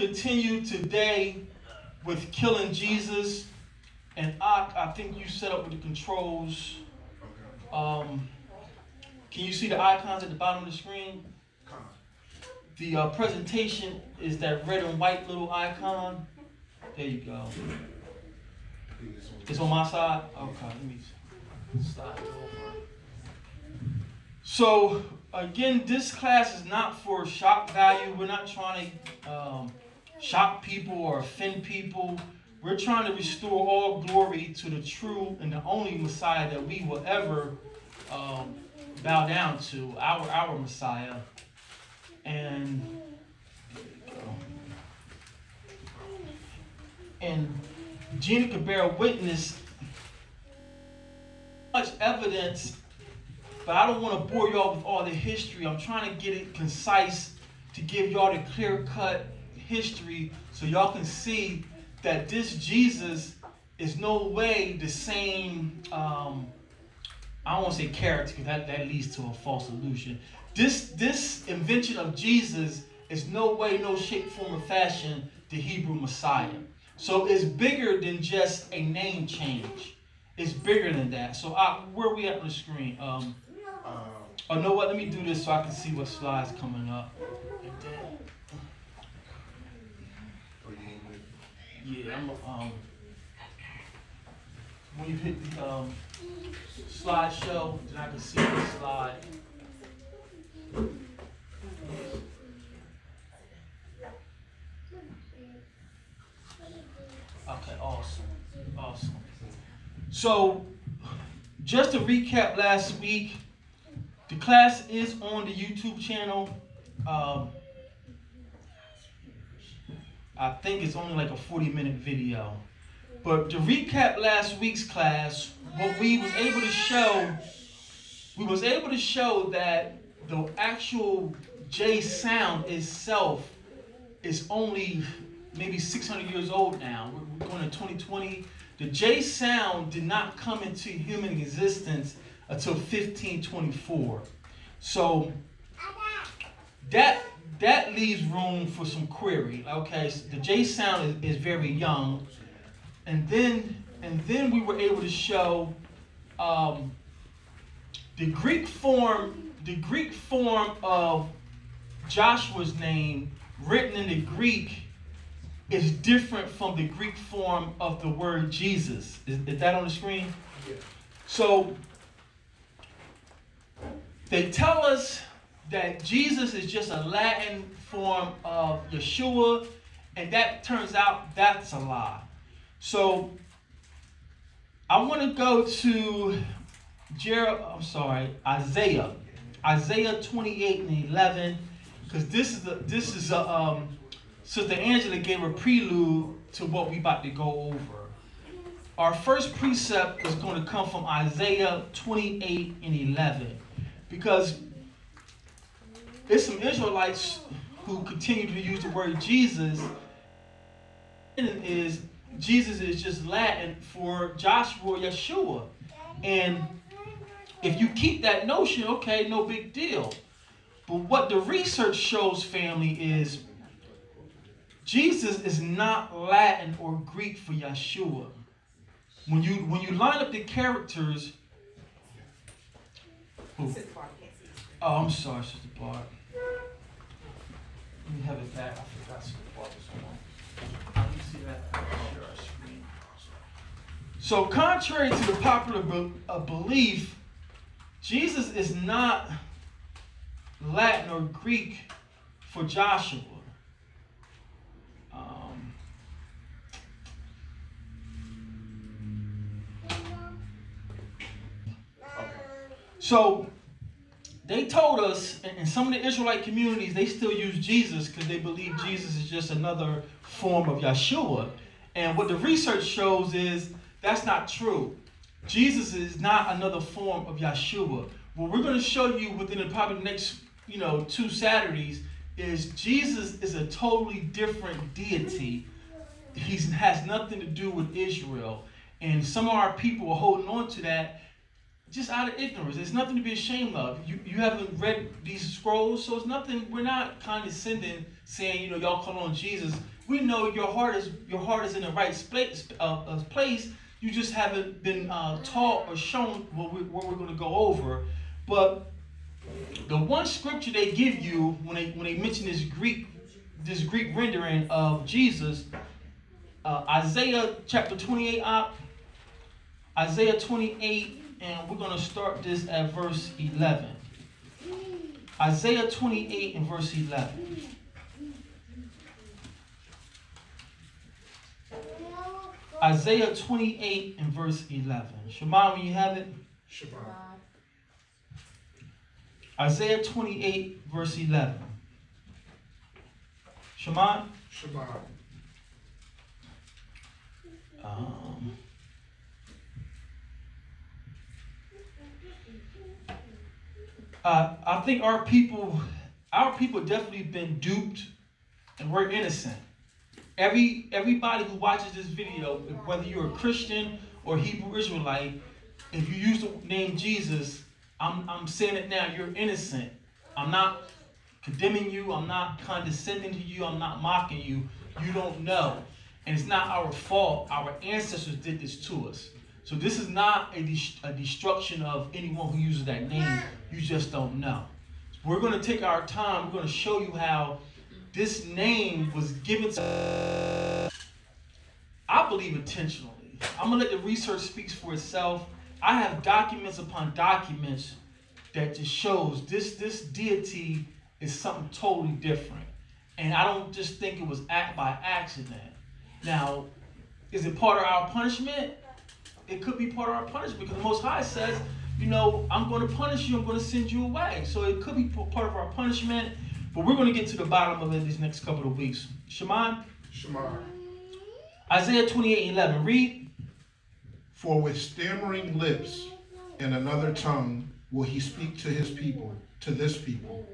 continue today with killing Jesus. And I think you set up with the controls. Can you see the icons at the bottom of the screen? The presentation is that red and white little icon. There you go. It's on my side? Okay, let me slide it over. So, again, this class is not for shock value. We're not trying to shock people or offend people. We're trying to restore all glory to the true and the only Messiah that we will ever bow down to, our Messiah. And there you go. And Gina could bear witness, much evidence, but I don't want to bore y'all with all the history. I'm trying to get it concise to give y'all the clear-cut history so y'all can see that this Jesus is no way the same, I don't want to say character, because that leads to a false illusion. This invention of Jesus is no way, no shape, form, or fashion the Hebrew Messiah. So it's bigger than just a name change. It's bigger than that. So where are we at on the screen? Oh, know what? Let me do this so I can see what slides coming up. Yeah, when you hit the slideshow, then I can see the slide. Okay, awesome. So, just to recap last week, the class is on the YouTube channel. I think it's only like a 40-minute video. But to recap last week's class, what we was able to show that the actual J sound itself is only maybe 600 years old now. We're going to 2020. The J sound did not come into human existence until 1524. So that leaves room for some query. Okay, so the J sound is very young, and then we were able to show the Greek form of Joshua's name written in the Greek is different from the Greek form of the word Jesus. Is that on the screen? Yeah. So they tell us that Jesus is just a Latin form of Yeshua, and that turns out that's a lie. So I want to go to Isaiah 28 and 11, because this is Sister Angela gave a prelude to what we about to go over. Our first precept is going to come from Isaiah 28 and 11, because there's some Israelites who continue to use the word Jesus, and Jesus is just Latin for Joshua, Yeshua. And if you keep that notion, okay, no big deal. But what the research shows, family, is Jesus is not Latin or Greek for Yeshua. When you line up the characters, oh, I'm sorry, Sister Bart. Let me have it back. I forgot Sister Bart was on. Let me see that. Share our screen. So, contrary to the popular belief, Jesus is not Latin or Greek for Joshua. So they told us, in some of the Israelite communities, they still use Jesus because they believe Jesus is just another form of Yeshua. And what the research shows is that's not true. Jesus is not another form of Yeshua. What we're going to show you within the probably next 2 Saturdays is Jesus is a totally different deity. He has nothing to do with Israel. And some of our people are holding on to that just out of ignorance. There's nothing to be ashamed of. You haven't read these scrolls, so it's nothing. We're not condescending, saying, y'all call on Jesus we know your heart is in the right place. You just haven't been taught or shown what we're going to go over. But the one scripture they give you when they mention this Greek rendering of Jesus, Isaiah chapter 28, Isaiah 28, and we're going to start this at verse 11. Isaiah 28 and verse 11. Isaiah 28 and verse 11. Shema, when you have it. Shema. Isaiah 28 verse 11. Shema. Shema. I think our people definitely been duped, and we're innocent. Everybody who watches this video, whether you're a Christian or Hebrew Israelite, if you use the name Jesus, I'm saying it now, you're innocent. I'm not condemning you. I'm not condescending to you. I'm not mocking you. You don't know. And it's not our fault. Our ancestors did this to us. So this is not a destruction of anyone who uses that name. You just don't know. We're going to take our time. We're going to show you how this name was given to us, I believe, intentionally. I'm going to let the research speak for itself. I have documents upon documents that just shows this deity is something totally different. And I don't just think it was by accident. Now, is it part of our punishment? It could be part of our punishment because the Most High says, you know, I'm going to punish you. I'm going to send you away. So it could be part of our punishment. But we're going to get to the bottom of it these next couple of weeks. Shema? Shema. Isaiah 28:11. Read. For with stammering lips and another tongue will he speak to his people, to this people.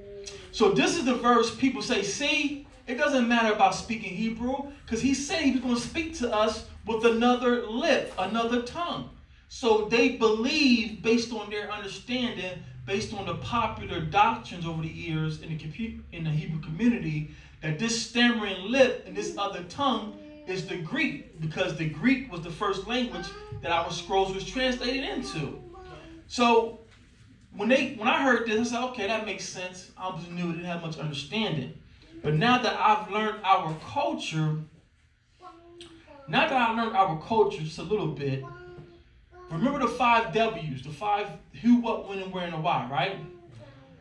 So this is the verse people say, see, it doesn't matter about speaking Hebrew, because he said he was going to speak to us with another lip, another tongue. So they believe, based on their understanding, based on the popular doctrines over the years in the Hebrew community, that this stammering lip and this other tongue is the Greek, because the Greek was the first language that our scrolls was translated into. So when I heard this, I said, okay, that makes sense. I was new, didn't have much understanding. But now that I've learned our culture, just a little bit, remember the 5 W's, the 5 who, what, when, and where, and the why, right?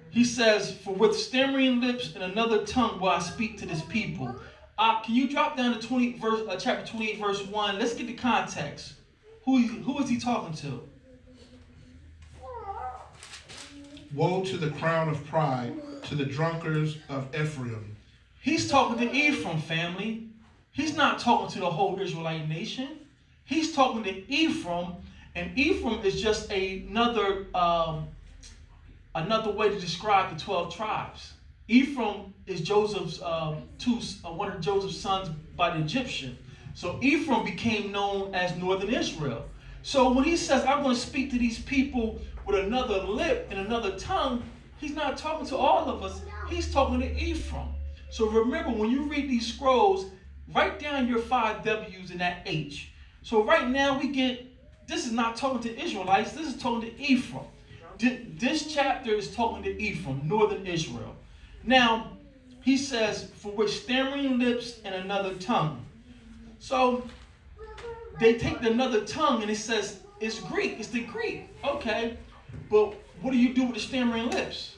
He says, for with stammering lips and another tongue will I speak to this people. Can you drop down to chapter 28, verse 1? Let's get the context. Who is he talking to? Woe to the crown of pride, to the drunkards of Ephraim. He's talking to Ephraim, family. He's not talking to the whole Israelite nation. He's talking to Ephraim, and Ephraim is just another way to describe the 12 tribes. Ephraim is Joseph's one of Joseph's sons by the Egyptian. So Ephraim became known as Northern Israel. So when he says, I'm going to speak to these people with another lip and another tongue, he's not talking to all of us. He's talking to Ephraim. So remember, when you read these scrolls, write down your 5 W's and that H. So right now this is not talking to Israelites, this is talking to Ephraim. This chapter is talking to Ephraim, Northern Israel. Now, he says, for with stammering lips and another tongue. So they take another tongue and it says it's Greek, it's the Greek. Okay, but what do you do with the stammering lips?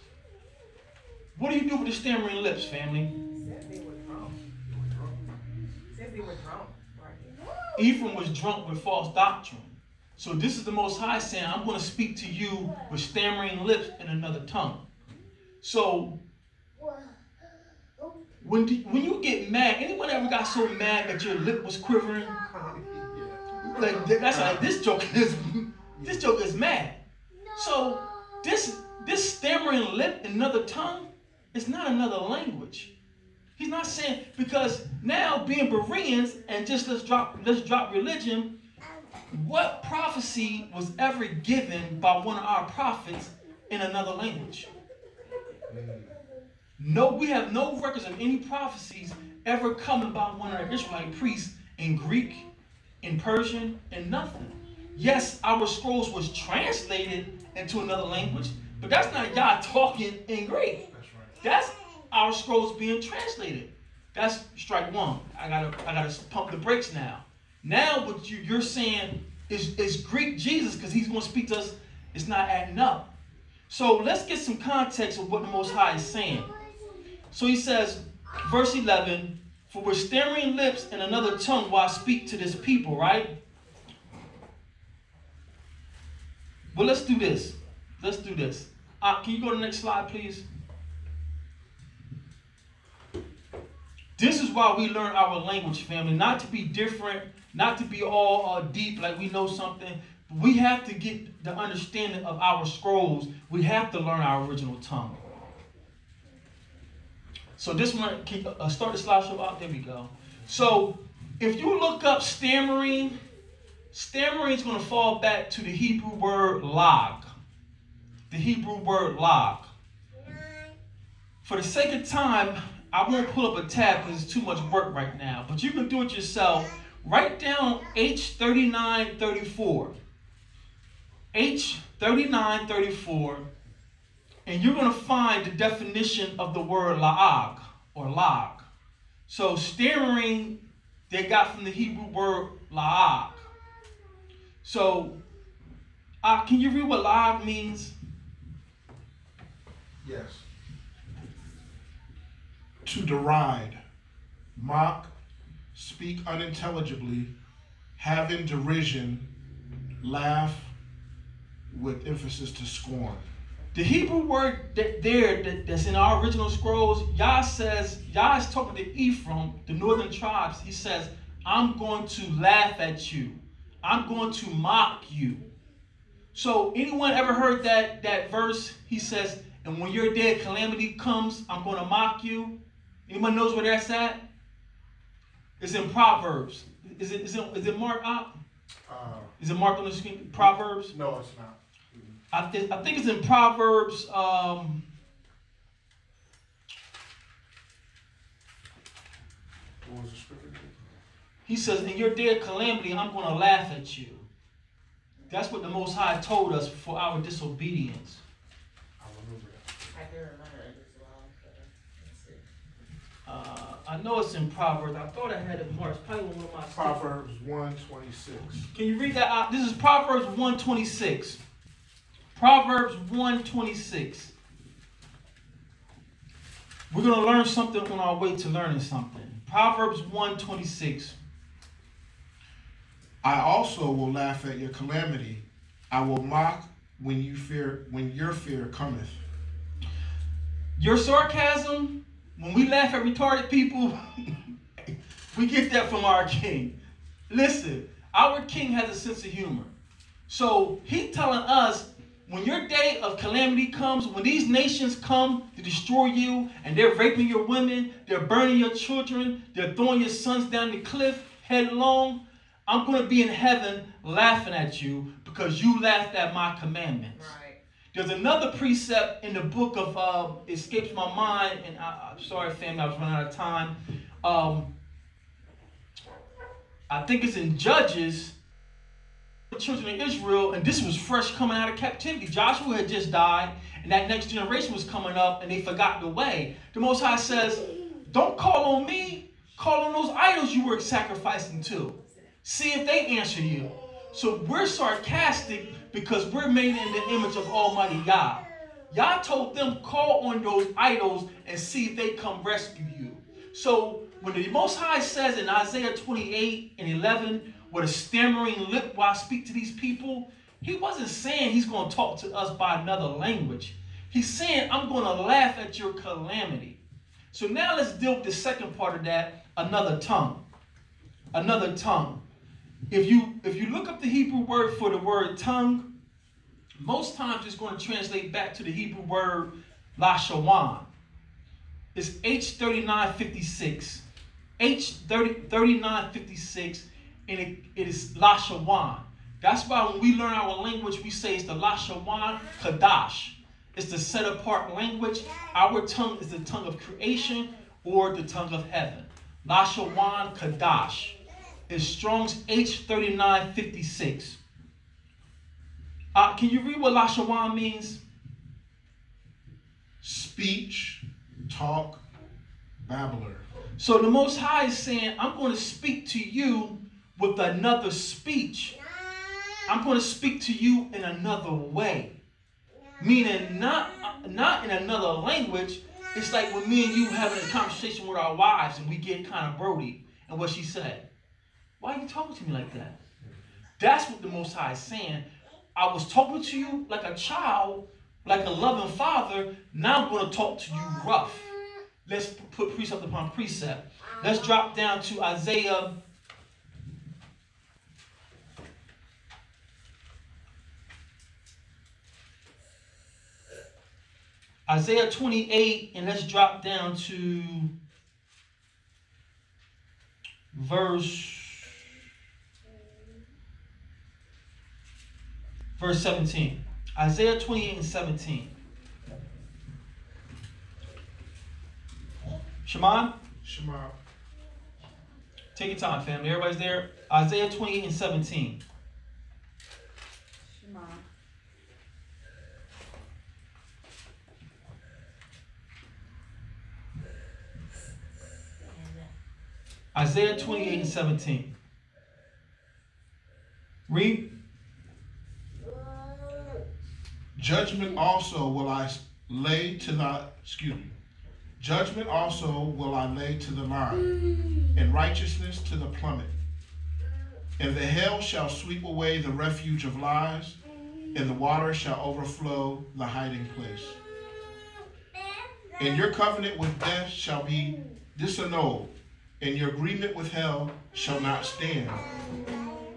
What do you do with the stammering lips, family? Ephraim was drunk with false doctrine. So this is the Most High saying, I'm going to speak to you with stammering lips and another tongue. So when you get mad, anyone ever got so mad that your lip was quivering? Like that's like this joke is mad. So this stammering lip and another tongue is not another language. He's not saying, because now being Bereans and just let's drop religion, what prophecy was ever given by one of our prophets in another language? No, we have no records of any prophecies ever coming by one of the Israelite priests in Greek, in Persian, and nothing. Yes, our scrolls was translated into another language, but that's not Yah talking in Greek. That's our scrolls being translated. That's strike one. I gotta pump the brakes now. Now what you're saying is Greek Jesus, because he's going to speak to us. It's not adding up. So let's get some context of what the Most High is saying. So he says, verse 11, for with stammering lips and another tongue will I speak to this people, right? But let's do this. Let's do this. Can you go to the next slide, please? This is why we learn our language, family. Not to be different, not to be all deep like we know something. We have to get the understanding of our scrolls. We have to learn our original tongue. So this one, start the slideshow out. There we go. So if you look up stammering, stammering is going to fall back to the Hebrew word log. The Hebrew word log. For the sake of time, I won't pull up a tab because it's too much work right now. But you can do it yourself. Write down H3934. H3934. And you're going to find the definition of the word la'ag or log. So stammering, they got from the Hebrew word la'ag. So can you read what la'ag means? Yes. To deride, mock, speak unintelligibly, have in derision, laugh, with emphasis to scorn. The Hebrew word that's in our original scrolls, Yah is talking to Ephraim, the northern tribes. He says, I'm going to laugh at you. I'm going to mock you. So anyone ever heard that verse? He says, and when your day of calamity comes, I'm going to mock you. Anyone knows where that's at? It's in Proverbs. Is it marked up? Is it marked on the screen? Proverbs? No, it's not. I think it's in Proverbs. What was the scripture? He says, in your day of calamity, I'm going to laugh at you. That's what the Most High told us for our disobedience. I remember that. I can remember it as well. Let's see. I know it's in Proverbs. I thought I had it marked. It's probably one of my Proverbs 1:26. Can you read that out? This is Proverbs 1:26. Proverbs 1:26. We're going to learn something on our way to learning something. Proverbs 1:26. I also will laugh at your calamity. I will mock when your fear cometh. Your sarcasm, when we laugh at retarded people, we get that from our king. Listen, our king has a sense of humor. So he's telling us, when your day of calamity comes, when these nations come to destroy you, and they're raping your women, they're burning your children, they're throwing your sons down the cliff headlong, I'm going to be in heaven laughing at you because you laughed at my commandments. Right. There's another precept in the book of, escapes my mind, and I'm sorry, family, I was running out of time. I think it's in Judges, the children of Israel, and this was fresh coming out of captivity. Joshua had just died, and that next generation was coming up, and they forgot the way. The Most High says, don't call on me, call on those idols you were sacrificing to. See if they answer you. So we're sarcastic because we're made in the image of Almighty Yah. Yah told them, call on those idols and see if they come rescue you. So when the Most High says in Isaiah 28:11, with a stammering lip while I speak to these people, he wasn't saying he's going to talk to us by another language. He's saying, I'm going to laugh at your calamity. So now let's deal with the second part of that, another tongue. Another tongue. If you look up the Hebrew word for the word tongue, most times it's going to translate back to the Hebrew word lashawan. It's H3956. H3956, and it is lashawan. That's why when we learn our language, we say it's the lashawan kadash. It's the set-apart language. Our tongue is the tongue of creation or the tongue of heaven. Lashawan Kadash. It's Strong's H3956. Can you read what Lashawan means? Speech, talk, babbler. So the Most High is saying, I'm going to speak to you with another speech. I'm going to speak to you in another way. Meaning not in another language. It's like when me and you having a conversation with our wives and we get kind of brody. And what she said, why are you talking to me like that? That's what the Most High is saying. I was talking to you like a child, like a loving father. Now I'm going to talk to you rough. Let's put precept upon precept. Let's drop down to Isaiah. Isaiah 28, and let's drop down to verse 17. Isaiah 28 and 17. Shimon? Shema. Take your time, family. Everybody's there? Isaiah 28 and 17. Shema. Isaiah 28 and 17. Read. Judgment also will I lay to the, Judgment also will I lay to the line, and righteousness to the plummet. And the hail shall sweep away the refuge of lies, and the water shall overflow the hiding place. And your covenant with death shall be disannulled, and your agreement with hell shall not stand.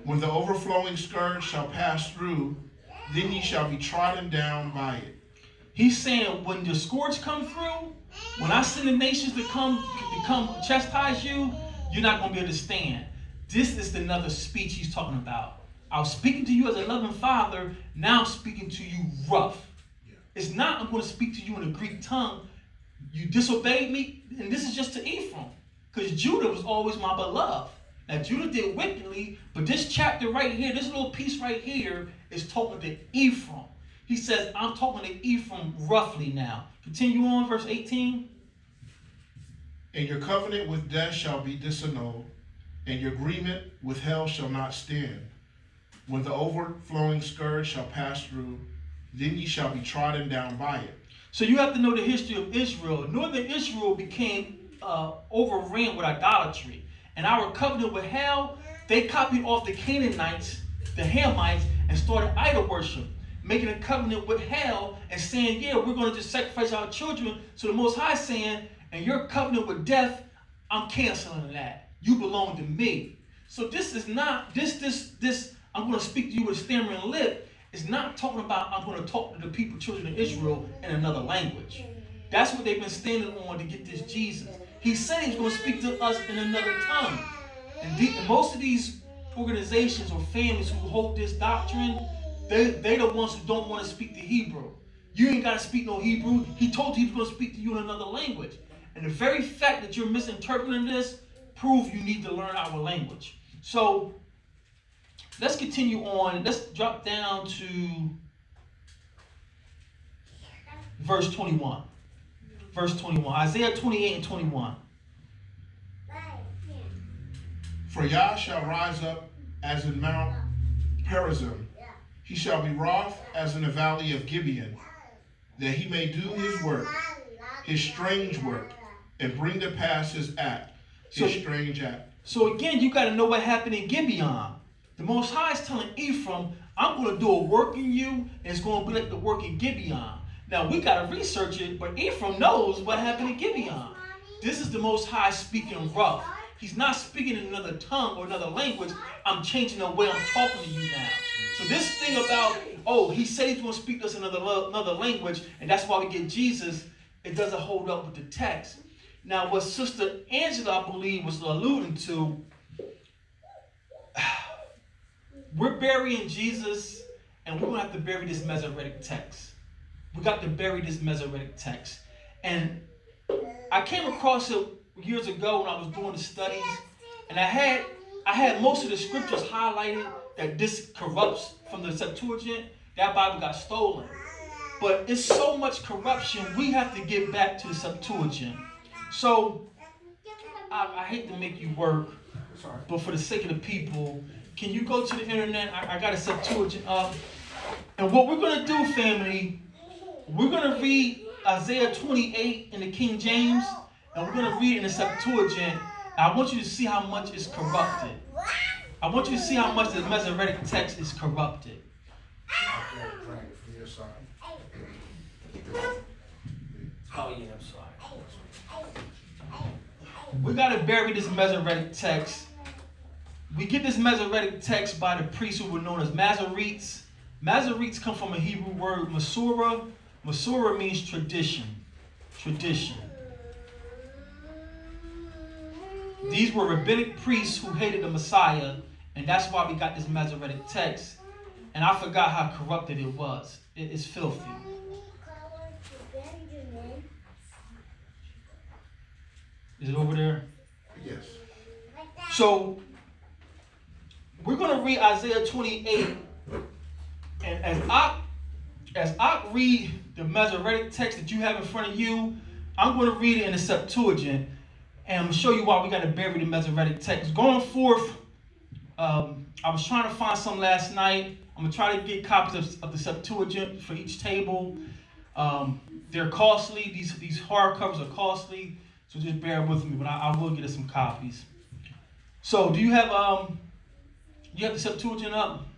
When the overflowing scourge shall pass through, then ye shall be trodden down by it. He's saying when the scourge come through, when I send the nations to come chastise you, you're not going to be able to stand. This is another speech he's talking about. I was speaking to you as a loving father, now I'm speaking to you rough. Yeah. It's not I'm going to speak to you in a Greek tongue. You disobeyed me, and this is just to Ephraim. Because Judah was always my beloved. Now Judah did wickedly, but this chapter right here, this little piece right here is talking to Ephraim. He says, I'm talking to Ephraim roughly now. Continue on, verse 18. And your covenant with death shall be disannulled, and your agreement with hell shall not stand. When the overflowing scourge shall pass through, then ye shall be trodden down by it. So you have to know the history of Israel. Northern Israel became overran with idolatry. And our covenant with hell, they copied off the Canaanites, the Hamites, and started idol worship. Making a covenant with hell and saying, yeah, we're going to just sacrifice our children. So the Most High is saying, and your covenant with death, I'm canceling that. You belong to me. So this is not, I'm going to speak to you with a stammering lip. It's not talking about I'm going to talk to the people, children of Israel, in another language. That's what they've been standing on to get this Jesus. He said he was going to speak to us in another tongue. And most of these organizations or families who hold this doctrine, they the ones who don't want to speak the Hebrew. You ain't got to speak no Hebrew. He told you he was going to speak to you in another language. And the very fact that you're misinterpreting this proves you need to learn our language. So let's continue on. Let's drop down to verse 21. Verse 21. Isaiah 28 and 21. For Yah shall rise up as in Mount Perazim. He shall be wroth as in the valley of Gibeon, that he may do his work, his strange work, and bring to pass his act, his strange act. So again, you got to know what happened in Gibeon. The Most High is telling Ephraim, I'm going to do a work in you, and it's going to be like the work in Gibeon. Now, we got to research it, but Ephraim knows what happened in Gibeon. This is the Most High speaking rough. He's not speaking in another tongue or another language. I'm changing the way I'm talking to you now. So this thing about, oh, he said he's going to speak to us in another language, and that's why we get Jesus, it doesn't hold up with the text. Now, what Sister Angela, I believe, was alluding to, we're burying Jesus, and we're going to have to bury this Masoretic text. We got to bury this Masoretic text. And I came across it years ago when I was doing the studies, and I had most of the scriptures highlighted that this corrupts from the Septuagint. That Bible got stolen. But it's so much corruption, we have to get back to the Septuagint. So, I hate to make you work, but for the sake of the people, can you go to the internet? I got a Septuagint up. And what we're going to do, family, we're going to read Isaiah 28 in the King James, and we're going to read it in the Septuagint. I want you to see how much it's corrupted. I want you to see how much the Masoretic text is corrupted. Oh, yeah, I'm sorry. We got to bury this Masoretic text. We get this Masoretic text by the priests who were known as Masoretes. Masoretes come from a Hebrew word, Masorah. Masorah means tradition. Tradition. These were rabbinic priests who hated the Messiah, and that's why we got this Masoretic text. And I forgot how corrupted it was. It is filthy. Is it over there? Yes. So, we're going to read Isaiah 28. And as I read the Masoretic text that you have in front of you, I'm going to read it in the Septuagint. And I'm going to show you why we got to bury the Masoretic text. Going forth, I was trying to find some last night. I'm going to try to get copies of the Septuagint for each table. They're costly. These hardcovers are costly. So just bear with me, but I will get us some copies. So do you have the Septuagint up?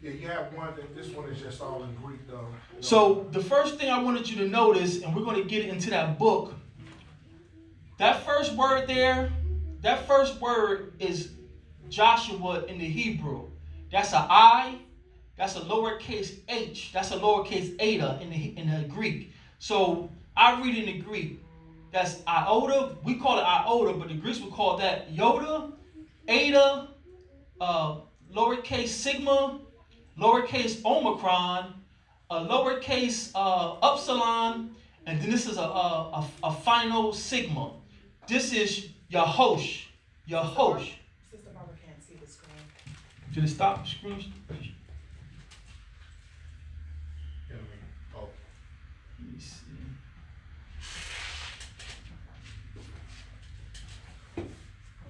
Yeah, you have one. This one is just all in Greek, though. So the first thing I wanted you to notice, and we're going to get into that book, that first word there, that first word is Joshua in the Hebrew. That's an I, that's a lowercase h, that's a lowercase eta in the Greek. So I read in the Greek. That's iota. We call it iota, but the Greeks would call that iota, eta, lowercase sigma, lowercase omicron, lowercase upsilon, and then this is a final sigma. This is Yahosh. Yahosh. Sister Barbara can't see the screen. Did it stop the screen? Oh. Let me see.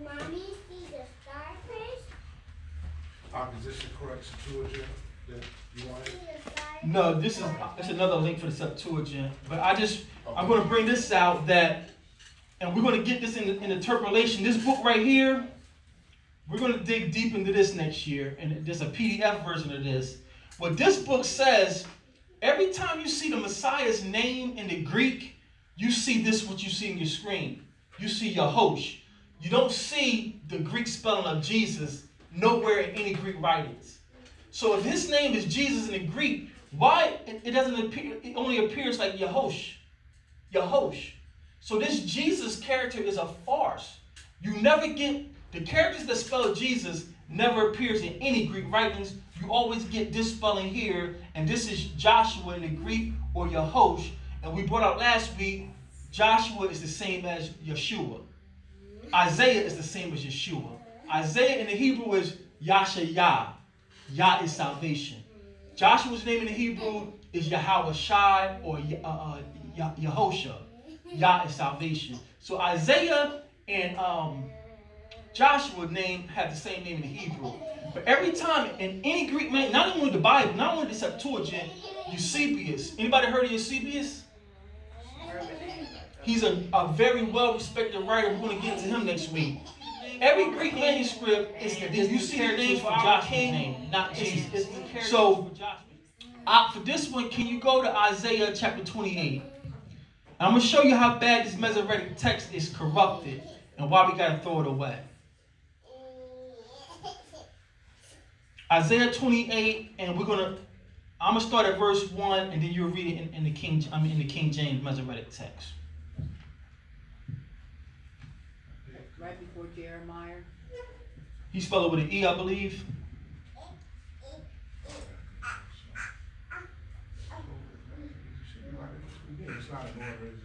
Mommy, see the starfish? Is this the correct Septuagint that you wanted? No, it's another link for the Septuagint. But I'm going to bring this out and we're going to get this in interpolation. This book right here, we're going to dig deep into this next year. And there's a PDF version of this. What this book says, every time you see the Messiah's name in the Greek, you see this, what you see in your screen. You see Yahosh. You don't see the Greek spelling of Jesus nowhere in any Greek writings. So if his name is Jesus in the Greek, why it doesn't appear? It only appears like Yahosh. Yahosh. So this Jesus character is a farce. You never get the characters that spell Jesus never appears in any Greek writings. You always get this spelling here, and this is Joshua in the Greek or Yahosh. And we brought out last week, Joshua is the same as Yeshua. Isaiah is the same as Yeshua. Isaiah in the Hebrew is Yah. Yah is salvation. Joshua's name in the Hebrew is Yahweh Shai or Yehosha. Yah is salvation. So Isaiah and Joshua's name have the same name in the Hebrew. But every time in any Greek man, not only the Bible, not only the Septuagint, Eusebius. Anybody heard of Eusebius? He's a very well-respected writer. We're going to get to him next week. Every Greek manuscript is you see the name for Joshua's name, not Jesus. So for this one, can you go to Isaiah chapter 28? I'm going to show you how bad this Masoretic text is corrupted and why we got to throw it away. Isaiah 28, and I'm going to start at verse 1, and then you'll read it in the King James Masoretic text. Right before Jeremiah. He spelled it with an E, I believe. It's not in order, is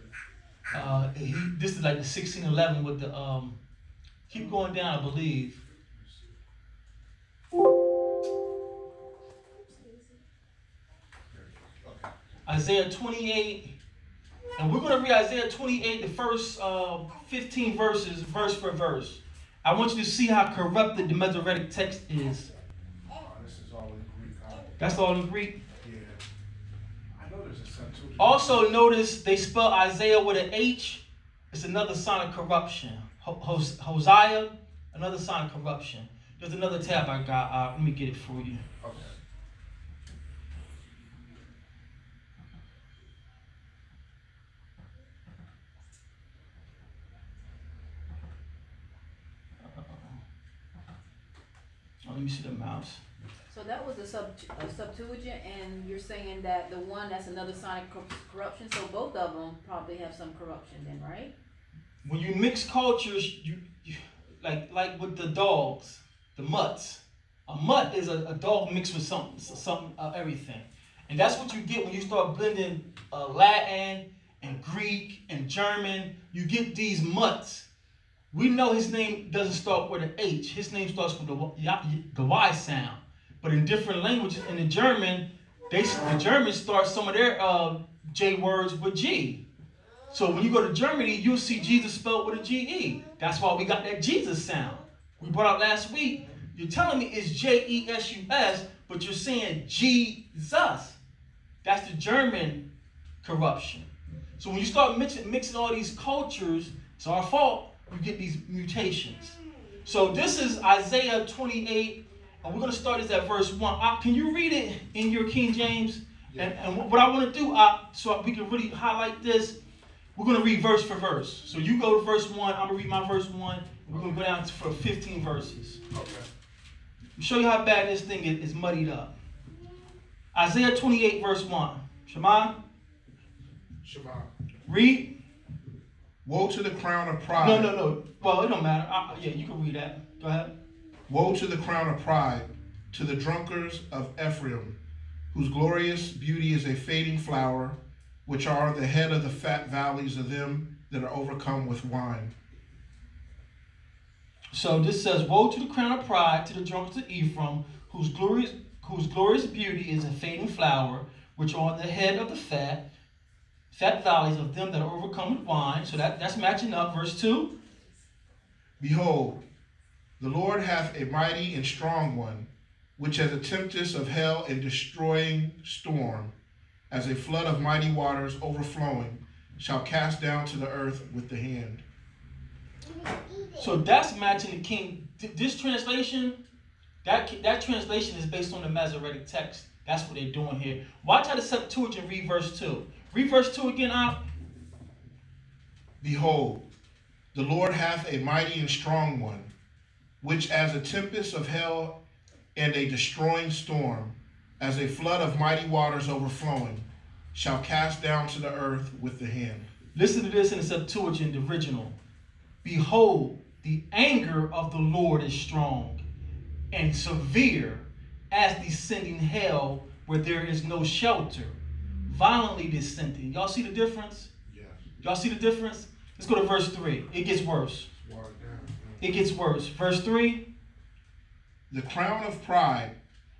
it? this is like the 1611 with the keep going down, I believe. Isaiah 28, and we're going to read Isaiah 28, the first 15 verses, verse for verse. I want you to see how corrupted the Masoretic text is. This is all in Greek. That's all in Greek? Yeah. I know there's a Septuagint. Also notice they spell Isaiah with an H. It's another sign of corruption. Hosea, another sign of corruption. There's another tab I got. Let me get it for you. Okay. Let me see the mouse. So that was a Septuagint, and you're saying that the one that's another sign of corruption. So both of them probably have some corruption, then, right? When you mix cultures, you like with the dogs, the mutts. A mutt is a dog mixed with something, everything, and that's what you get when you start blending Latin and Greek and German. You get these mutts. We know his name doesn't start with an H. His name starts with the Y sound. But in different languages, in the German, the Germans start some of their J words with G. So when you go to Germany, you'll see Jesus spelled with a G-E. That's why we got that Jesus sound. We brought out last week. You're telling me it's J-E-S-U-S, but you're saying Jesus. That's the German corruption. So when you start mixing all these cultures, it's our fault. You get these mutations. So this is Isaiah 28, and we're going to start this at verse 1. Can you read it in your King James? Yeah. And what I want to do, so we can really highlight this, we're going to read verse for verse. So you go to verse 1, I'm going to read my verse 1, and we're going to go down for 15 verses. Okay. I'll show you how bad this thing is muddied up. Isaiah 28, verse 1. Shema? Shema. Read. Woe to the crown of pride. No. Well, it don't matter. Yeah, you can read that. Go ahead. Woe to the crown of pride, to the drunkards of Ephraim, whose glorious beauty is a fading flower, which are the head of the fat valleys of them that are overcome with wine. So this says, woe to the crown of pride, to the drunkards of Ephraim, whose glorious beauty is a fading flower, which are the head of the fat valleys of them that are overcome with wine. So that's matching up. Verse 2. Behold, the Lord hath a mighty and strong one, which as a tempest of hell and destroying storm, as a flood of mighty waters overflowing, shall cast down to the earth with the hand. So that's matching the king. This translation, that translation is based on the Masoretic text. That's what they're doing here. Watch how the Septuagint read verse 2. Read verse 2 again, Op. Behold, the Lord hath a mighty and strong one, which as a tempest of hell and a destroying storm, as a flood of mighty waters overflowing, shall cast down to the earth with the hand. Listen to this in the Septuagint, the original. Behold, the anger of the Lord is strong and severe, as descending hell where there is no shelter, violently descending. Y'all see the difference? Yes. Y'all see the difference? Let's go to verse 3. It gets worse. It gets worse. Verse 3. The crown of pride,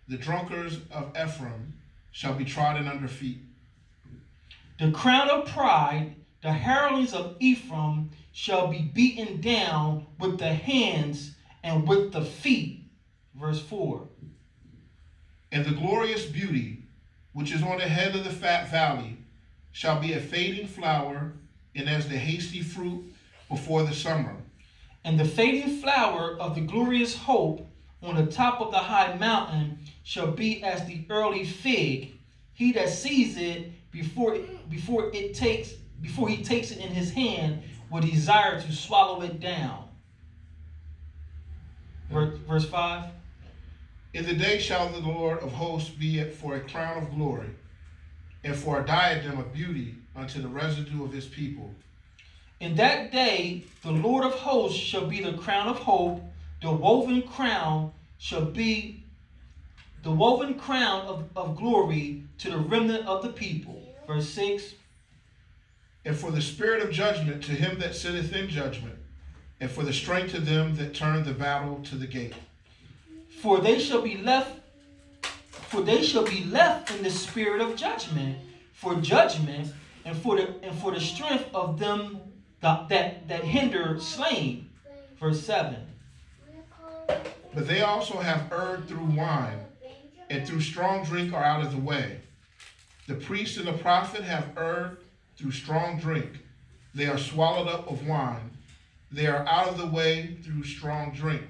the drunkards of Ephraim, shall be trodden under feet. The crown of pride, the hirelings of Ephraim, shall be beaten down with the hands and with the feet. Verse 4. And the glorious beauty, which is on the head of the fat valley, shall be a fading flower, and as the hasty fruit before the summer. And the fading flower of the glorious hope on the top of the high mountain shall be as the early fig. He that sees it before he takes it in his hand will desire to swallow it down. Verse 5. In the day shall the Lord of hosts be it for a crown of glory, and for a diadem of beauty unto the residue of his people. In that day the Lord of hosts shall be the crown of hope, the woven crown shall be the woven crown of glory to the remnant of the people. Verse 6. And for the spirit of judgment to him that sitteth in judgment, and for the strength to them that turn the battle to the gate. For they shall be left in the spirit of judgment, for judgment, and for the strength of them that hinder slain. Verse 7. But they also have erred through wine, and through strong drink are out of the way. The priest and the prophet have erred through strong drink. They are swallowed up of wine. They are out of the way through strong drink.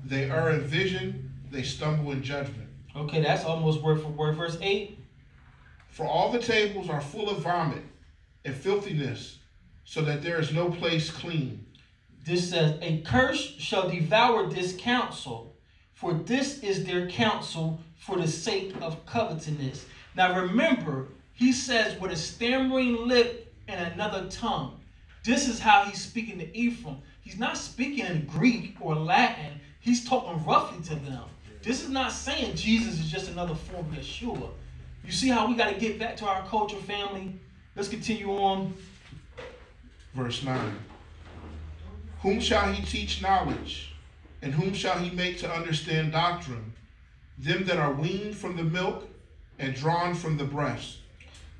They err in vision. They stumble in judgment. Okay, that's almost word for word. Verse 8. For all the tables are full of vomit and filthiness, so that there is no place clean. This says, a curse shall devour this counsel, for this is their counsel for the sake of covetousness. Now remember, he says with a stammering lip and another tongue. This is how he's speaking to Ephraim. He's not speaking in Greek or Latin. He's talking roughly to them. This is not saying Jesus is just another form of Yeshua. You see how we got to get back to our culture, family? Let's continue on. Verse 9. Whom shall he teach knowledge? And whom shall he make to understand doctrine? Them that are weaned from the milk and drawn from the breast.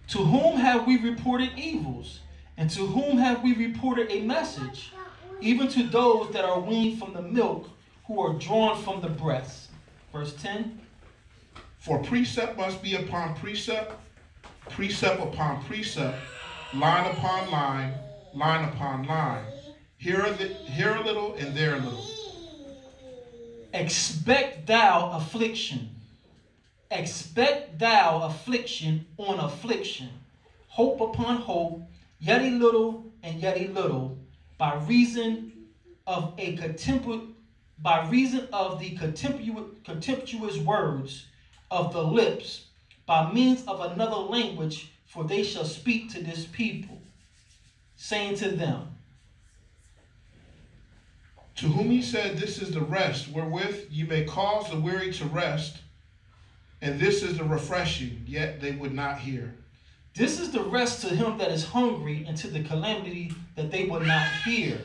To whom have we reported evils? And to whom have we reported a message? Even to those that are weaned from the milk, who are drawn from the breast. Verse 10. For precept must be upon precept, precept upon precept, line upon line, line upon line. Here a little and there a little. Expect thou affliction. Expect thou affliction on affliction. Hope upon hope, yet a little and yet a little, by reason of the contemptuous words of the lips, by means of another language, for they shall speak to this people, saying to them, to whom he said, this is the rest wherewith ye may cause the weary to rest, and this is the refreshing, yet they would not hear. This is the rest to him that is hungry, and to the calamity that they would not hear.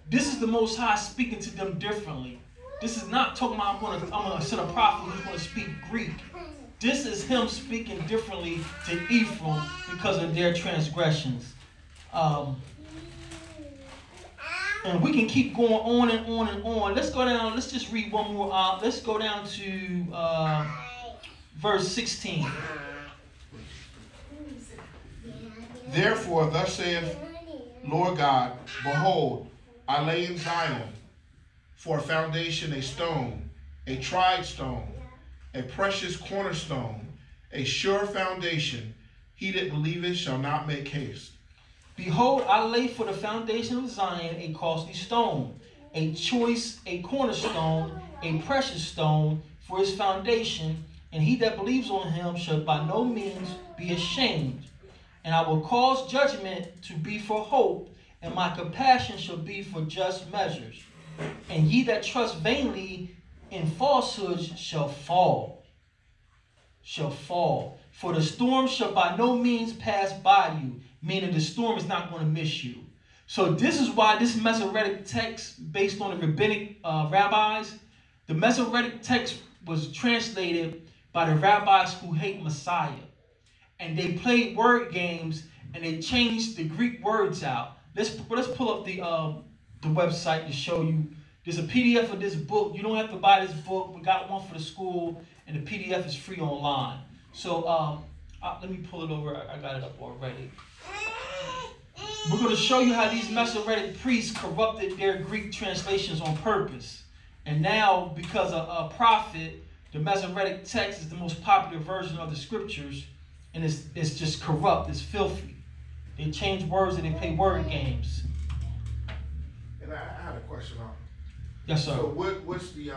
This is the Most High speaking to them differently. This is not talking about I'm going to send a prophet who's going to speak Greek. This is him speaking differently to Ephraim because of their transgressions. And we can keep going on and on and on. Let's go down. Let's just read one more. Let's go down to verse 16. Therefore, thus saith Lord God, behold, I lay in Zion for a foundation a stone, a tried stone, a precious cornerstone, a sure foundation. He that believeth shall not make haste. Behold, I lay for the foundation of Zion a costly stone, a choice, a cornerstone, a precious stone for his foundation, and he that believes on him shall by no means be ashamed. And I will cause judgment to be for hope, and my compassion shall be for just measures. And ye that trust vainly in falsehoods shall fall. Shall fall. For the storm shall by no means pass by you, meaning the storm is not going to miss you. So this is why this Masoretic text, based on the rabbinic rabbis, the Masoretic text was translated by the rabbis who hate Messiah. And they played word games and they changed the Greek words out. Let's pull up the website to show you. There's a PDF of this book. You don't have to buy this book. We got one for the school, and the PDF is free online. So let me pull it over. I got it up already. We're going to show you how these Masoretic priests corrupted their Greek translations on purpose. And now, because of a prophet, the Masoretic text is the most popular version of the scriptures, and it's just corrupt. It's filthy. They change words and they play word games. And I had a question on. Yes, sir. So what's the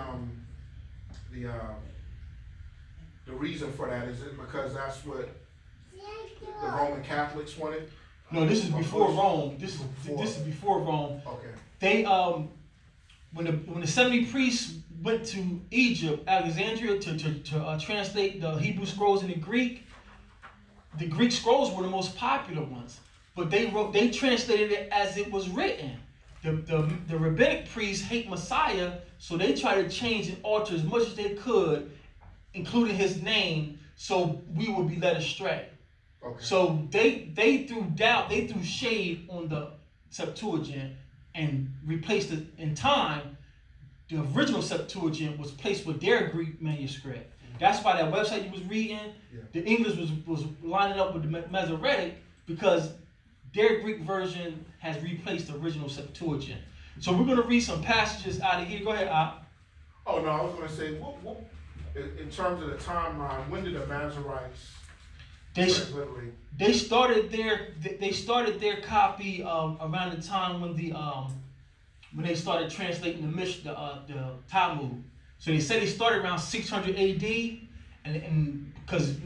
reason for that? Is it because that's what the Roman Catholics wanted? No, this is before Rome. This is before Rome. Okay. They when the 70 priests went to Egypt, Alexandria, to translate the Hebrew scrolls into Greek, the Greek scrolls were the most popular ones. but they translated it as it was written. The rabbinic priests hate Messiah, so they try to change and alter as much as they could, including his name, so we would be led astray. Okay. So they threw doubt, they threw shade on the Septuagint and replaced it in time. The original Septuagint was placed with their Greek manuscript. That's why that website you was reading, the English was lining up with the Masoretic, because their Greek version has replaced the original Septuagint. So we're going to read some passages out of here. Go ahead, Op. Oh, no, I was going to say, what, in terms of the timeline, when did the Masoretes transliterate? They started their copy around the time when they started translating the Talmud. So they said they started around 600 AD, and because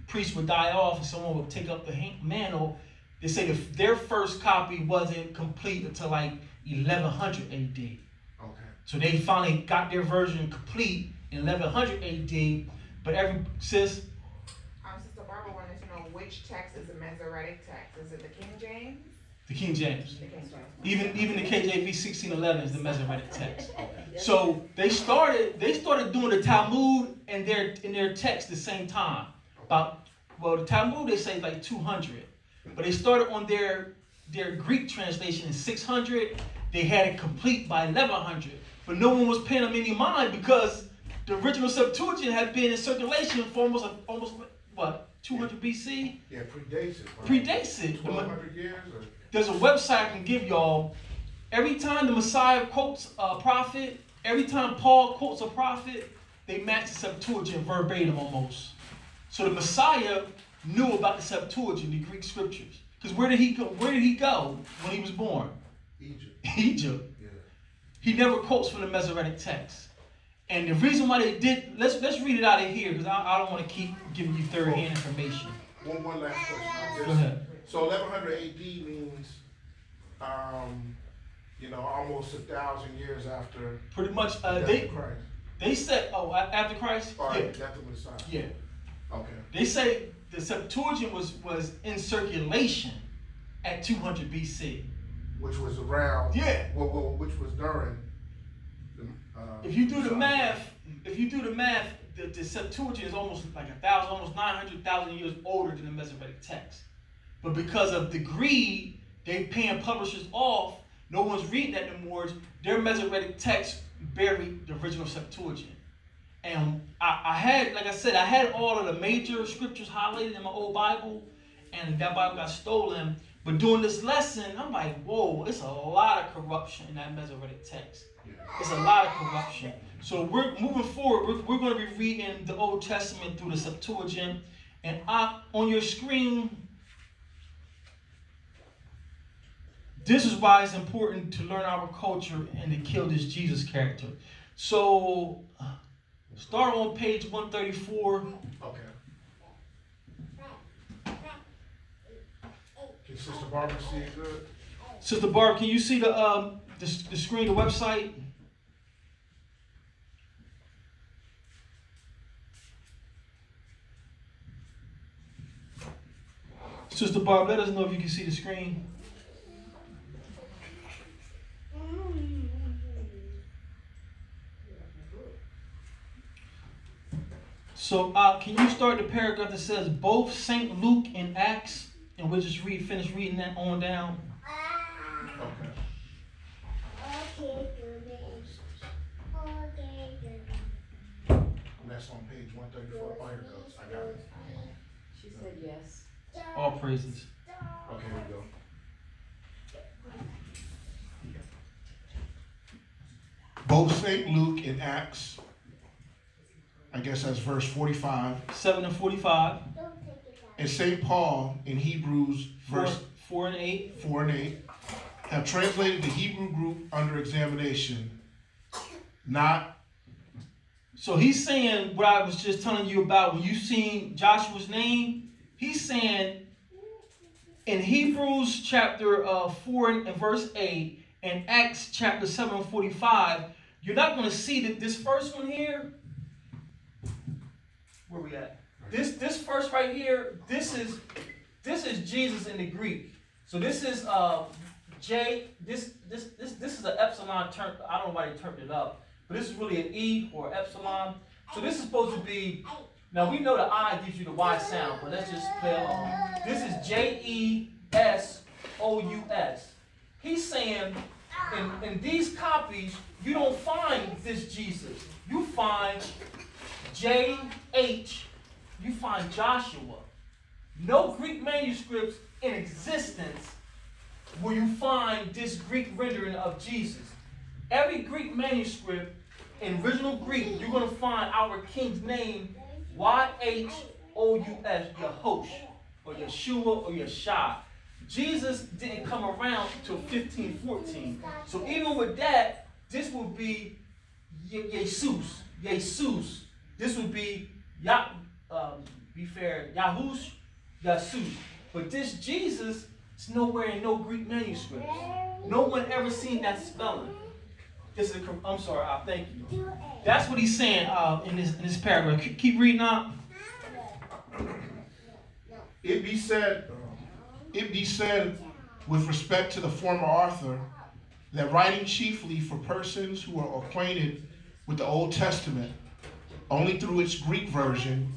priests would die off and someone would take up the mantle, they say their first copy wasn't complete until like 1100 AD. Okay. So they finally got their version complete in 1100 AD, but Sister Barbara wanted to know which text is the Masoretic text. Is it the King James? The King James. The King James. Even the KJV 1611 is the Masoretic text. So they started doing the Talmud and their text the same time. The Talmud they say like 200, but they started on their Greek translation in 600. They had it complete by 1100, but no one was paying them any mind because the original Septuagint had been in circulation for almost what, 200 BC? Yeah, predates it. Right? Predates it. 1200 years? Or? There's a website I can give y'all. Every time the Messiah quotes a prophet, every time Paul quotes a prophet, they match the Septuagint verbatim almost. So the Messiah knew about the Septuagint, the Greek scriptures. Because where did he go? Where did he go when he was born? Egypt. Egypt. Yeah. He never quotes from the Masoretic text. And the reason why they did, let's read it out of here, because I don't want to keep giving you third-hand information. One last question. Go ahead. So 1100 AD means, almost 1,000 years after. Pretty much. the death of Christ. They said, after Christ. Or Yeah. death of Messiah. Yeah. Okay. They say the Septuagint was in circulation at 200 BC. Which was around. Yeah. Which was during. If you do the math, the Septuagint is almost like 1,000, almost 900,000 years older than the Masoretic text. But because of the greed, they paying publishers off. No one's reading that anymore. Their Masoretic text buried the original Septuagint. And I had all of the major scriptures highlighted in my old Bible, and that Bible got stolen. But doing this lesson, I'm like, whoa, it's a lot of corruption in that Masoretic text. It's a lot of corruption. So we're moving forward. We're going to be reading the Old Testament through the Septuagint. And on your screen, this is why it's important to learn our culture and to kill this Jesus character. So start on page 134. Okay. Can Sister Barbara see it good? Sister Barb, can you see the screen, the website? Sister Barb, let us know if you can see the screen. So can you start the paragraph that says both St. Luke and Acts, and we'll just finish reading that on down. Okay. And that's on page 134. Oh, here it goes. I got it. She said yes. All praises. Okay, here we go. Both St. Luke and Acts, I guess that's verse 45, 7 and 45. and St. Paul in Hebrews, verse 4 and 8. 4 and 8, have translated the Hebrew group under examination, not. So he's saying what I was just telling you about when you seen Joshua's name. He's saying in Hebrews chapter 4 and verse 8 and Acts chapter 7 and 45, you're not going to see that this first one here. Where we at? This first right here, this is Jesus in the Greek. So this is J. This is an epsilon term. I don't know why they turned it up, but this is really an E or epsilon. So this is supposed to be. Now we know the I gives you the Y sound, but let's just play along. This is JESOUS. He's saying in these copies you don't find this Jesus. You find JH. You find Joshua. No Greek manuscripts in existence where you find this Greek rendering of Jesus. Every Greek manuscript in original Greek, you're going to find our king's name YHOUS, Yahosh, or Yeshua, or Yeshua. Jesus didn't come around until 1514. So even with that, this would be Jesus. This would be Yahush, Yasus. But this Jesus is nowhere in no Greek manuscripts. No one ever seen that spelling. This is I'm sorry, thank you. That's what he's saying in this paragraph. Keep reading on. It be said with respect to the former author that writing chiefly for persons who are acquainted with the Old Testament only through its Greek version,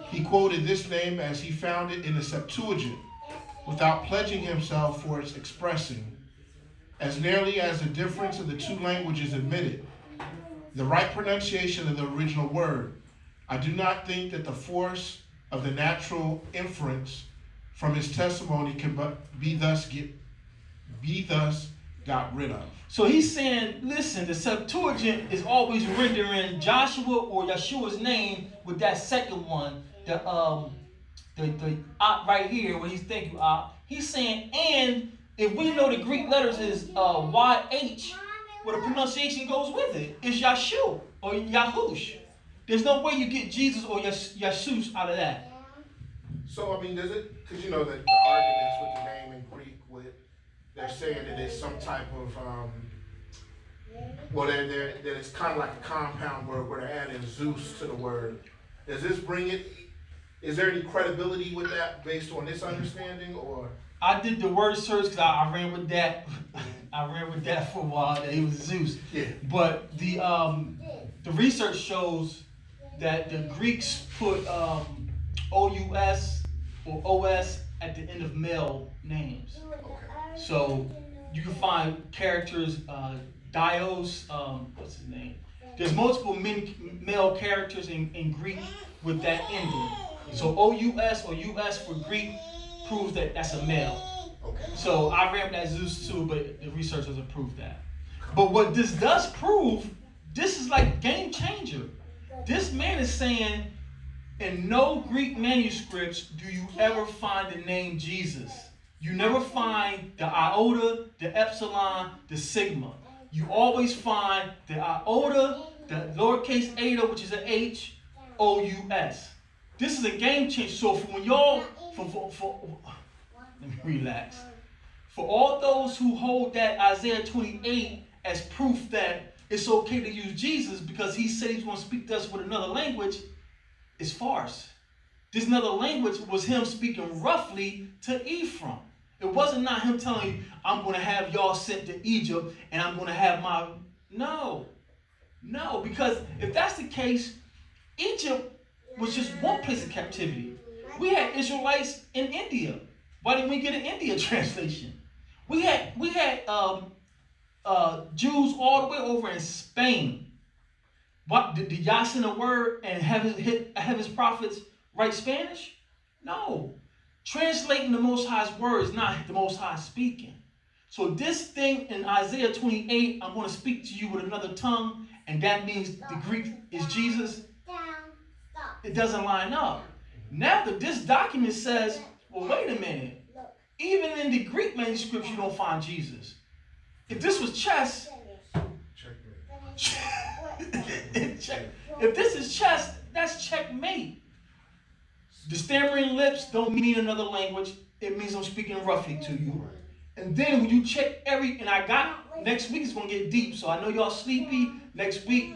he quoted this name as he found it in the Septuagint, without pledging himself for its expressing, as nearly as the difference of the two languages admitted, the right pronunciation of the original word. I do not think that the force of the natural inference from his testimony can be thus got rid of. So he's saying, listen, the Septuagint is always rendering Joshua or Yeshua's name with that second one, the right here, where he's thinking he's saying, and if we know the Greek letters is YH, well, the pronunciation goes with it. It's Yeshua or Yahush. There's no way you get Jesus or Yeshus out of that. So, I mean, does it, because you know that the arguments with the name in Greek, they're saying that it's some type of, that it's kind of like a compound word where they're adding Zeus to the word. Does this bring it, is there any credibility with that based on this understanding, or? I did the word search because I ran with that. I ran with that for a while. That it was Zeus. Yeah. But the research shows that the Greeks put OUS or OS at the end of male names. Okay. So you can find characters Dios. What's his name? There's multiple male characters in Greek with that ending. So OUS or US for Greek proves that that's a male. Okay. So I ran that Zeus too, but the research doesn't prove that. But what this does prove, this is like game changer. This man is saying, in no Greek manuscripts do you ever find the name Jesus. You never find the iota, the epsilon, the sigma. You always find the iota, the lowercase eta, which is an H, O-U-S. This is a game changer. So for when y'all, let me relax. For all those who hold that Isaiah 28 as proof that it's okay to use Jesus because he said he's going to speak to us with another language, it's farce. This another language was him speaking roughly to Ephraim. It wasn't not him telling you, I'm going to have y'all sent to Egypt and I'm going to have my... No, because if that's the case, Egypt was just one place of captivity. We had Israelites in India. Why didn't we get an India translation? We had Jews all the way over in Spain. What, did Yah send a word and have his prophets write Spanish? No. Translating the Most High's word is not the Most High speaking. So this thing in Isaiah 28, I'm going to speak to you with another tongue, and that means the Greek is Jesus. It doesn't line up. Now that this document says, well, wait a minute. Even in the Greek manuscripts, you don't find Jesus. If this was chess, if this is chess, that's checkmate. The stammering lips don't mean another language. It means I'm speaking roughly to you. And then when you check next week is going to get deep. So I know y'all sleepy. Next week,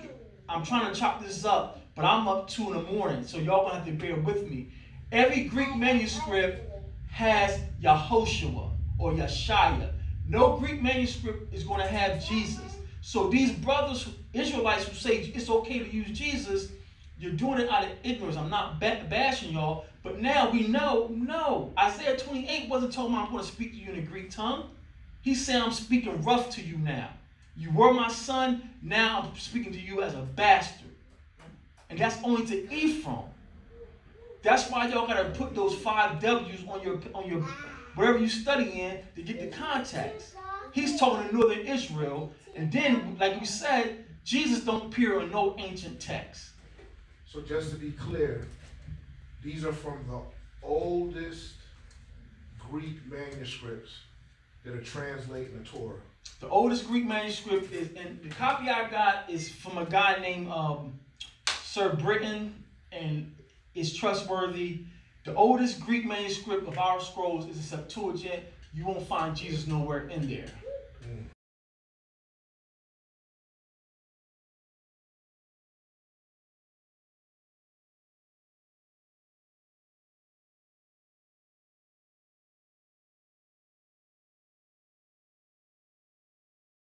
I'm trying to chop this up. But I'm up 2 in the morning. So y'all going to have to bear with me. Every Greek manuscript has Yahoshua. or Yeshaya. No Greek manuscript is going to have Jesus. So these brothers, Israelites who say it's okay to use Jesus, you're doing it out of ignorance. I'm not bashing y'all, but now we know, no. Isaiah 28 wasn't talking about I'm going to speak to you in the Greek tongue. He's saying I'm speaking rough to you now. You were my son, now I'm speaking to you as a bastard. And that's only to Ephraim. That's why y'all gotta put those 5 W's on your wherever you study in to get the context. He's talking to northern Israel, and then, like we said, Jesus don't appear in no ancient text. So just to be clear, these are from the oldest Greek manuscripts that are translating the Torah. The oldest Greek manuscript is, and the copy I got is from a guy named Sir Britton, and is trustworthy. The oldest Greek manuscript of our scrolls is a Septuagint. You won't find Jesus nowhere in there.